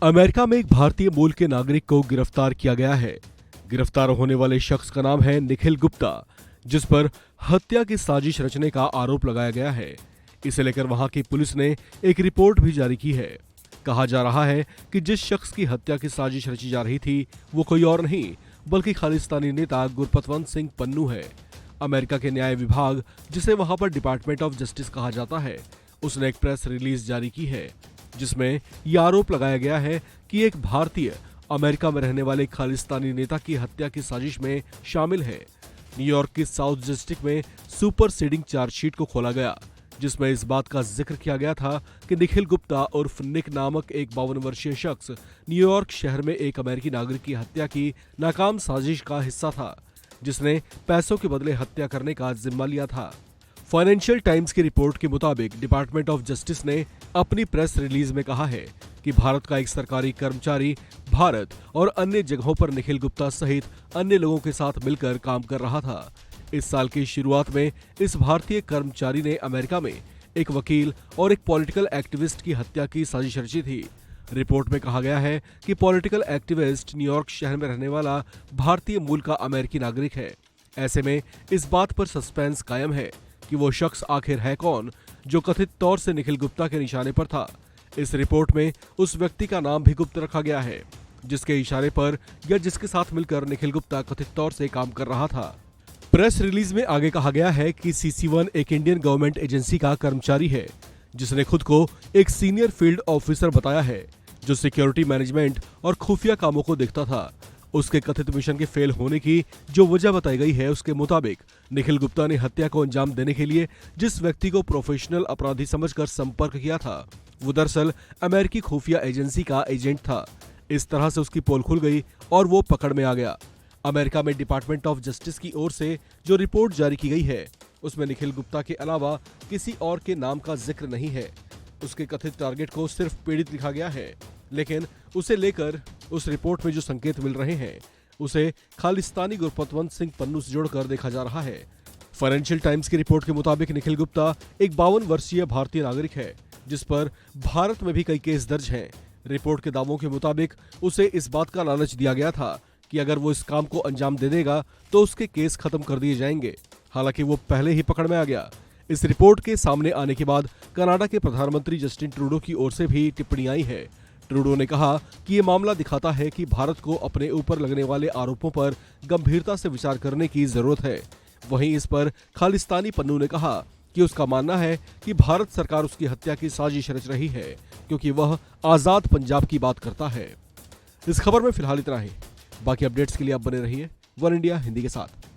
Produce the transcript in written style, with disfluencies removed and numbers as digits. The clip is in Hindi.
अमेरिका में एक भारतीय मूल के नागरिक को गिरफ्तार किया गया है। गिरफ्तार होने वाले शख्स का नाम है निखिल गुप्ता, जिस पर हत्या की साजिश रचने का आरोप लगाया गया है। इसे लेकर वहां की पुलिस ने एक रिपोर्ट भी जारी की है। कहा जा रहा है कि जिस शख्स की हत्या की साजिश रची जा रही थी वो कोई और नहीं बल्कि खालिस्तानी नेता गुरपतवंत सिंह पन्नू है। अमेरिका के न्याय विभाग, जिसे वहां पर डिपार्टमेंट ऑफ जस्टिस कहा जाता है, उसने एक प्रेस रिलीज जारी की है जिसमें यह आरोप लगाया गया है कि एक भारतीय अमेरिका में रहने वाले खालिस्तानी नेता की हत्या की साजिश में शामिल है। न्यूयॉर्क की साउथ डिस्ट्रिक्ट में सुपर सीडिंग चार्जशीट को खोला गया, जिसमें इस बात का जिक्र किया गया था कि निखिल गुप्ता उर्फ निक नामक एक 52 वर्षीय शख्स न्यूयॉर्क शहर में एक अमेरिकी नागरिक की हत्या की नाकाम साजिश का हिस्सा था, जिसने पैसों के बदले हत्या करने का जिम्मा लिया था। फाइनेंशियल टाइम्स की रिपोर्ट के मुताबिक डिपार्टमेंट ऑफ जस्टिस ने अपनी प्रेस रिलीज में कहा है कि भारत का एक सरकारी कर्मचारी भारत और अन्य जगहों पर निखिल गुप्ता सहित अन्य लोगों के साथ मिलकर काम कर रहा था। इस साल की शुरुआत में इस भारतीय कर्मचारी ने अमेरिका में एक वकील और एक पॉलिटिकल एक्टिविस्ट की हत्या की साजिश रची थी। रिपोर्ट में कहा गया है कि पॉलिटिकल एक्टिविस्ट न्यूयॉर्क शहर में रहने वाला भारतीय मूल का अमेरिकी नागरिक है। ऐसे में इस बात पर सस्पेंस कायम है कि वो शख्स आखिर है कौन जो कथित तौर से निखिल गुप्ता के निशाने पर था। इस रिपोर्ट में उस व्यक्ति का नाम भी गुप्त रखा गया है जिसके इशारे पर या जिसके साथ मिलकर निखिल गुप्ता कथित तौर से काम कर रहा था। प्रेस रिलीज में आगे कहा गया है कि CC1 एक इंडियन गवर्नमेंट एजेंसी का कर्मचारी है जिसने खुद को एक सीनियर फील्ड ऑफिसर बताया है जो सिक्योरिटी मैनेजमेंट और खुफिया कामों को देखता था। उसके कथित मिशन के फेल होने की जो वजह बताई गई है, उसके मुताबिक निखिल गुप्ता ने हत्या को अंजाम देने के लिए जिस व्यक्ति को प्रोफेशनल अपराधी समझकर संपर्क किया था वो दरअसल अमेरिकी खुफिया एजेंसी का एजेंट था। इस तरह से उसकी पोल खुल गई और वो पकड़ में आ गया। अमेरिका में डिपार्टमेंट ऑफ जस्टिस की ओर से जो रिपोर्ट जारी की गई है उसमें निखिल गुप्ता के अलावा किसी और के नाम का जिक्र नहीं है। उसके कथित टारगेट को सिर्फ पीड़ित लिखा गया है, लेकिन उसे लेकर उस रिपोर्ट में जो संकेत मिल रहे हैं उसे खालिस्तानी गुरपतवंत सिंह पन्नू से जोड़कर देखा जा रहा है। फाइनेंशियल टाइम्स की रिपोर्ट के मुताबिक निखिल गुप्ता एक 52 वर्षीय भारतीय नागरिक है जिस पर भारत में भी कई केस दर्ज हैं। रिपोर्ट के दावों के मुताबिक उसे इस बात का लालच दिया गया था कि अगर वो इस काम को अंजाम दे देगा तो उसके केस खत्म कर दिए जाएंगे। हालांकि वो पहले ही पकड़ में आ गया। इस रिपोर्ट के सामने आने के बाद कनाडा के प्रधानमंत्री जस्टिन ट्रूडो की ओर से भी टिप्पणी आई है। ट्रूडो ने कहा कि ये मामला दिखाता है कि भारत को अपने ऊपर लगने वाले आरोपों पर गंभीरता से विचार करने की जरूरत है। वहीं इस पर खालिस्तानी पन्नू ने कहा कि उसका मानना है कि भारत सरकार उसकी हत्या की साजिश रच रही है क्योंकि वह आजाद पंजाब की बात करता है। इस खबर में फिलहाल इतना ही। बाकी अपडेट्स के लिए आप बने रहिए वन इंडिया हिंदी के साथ।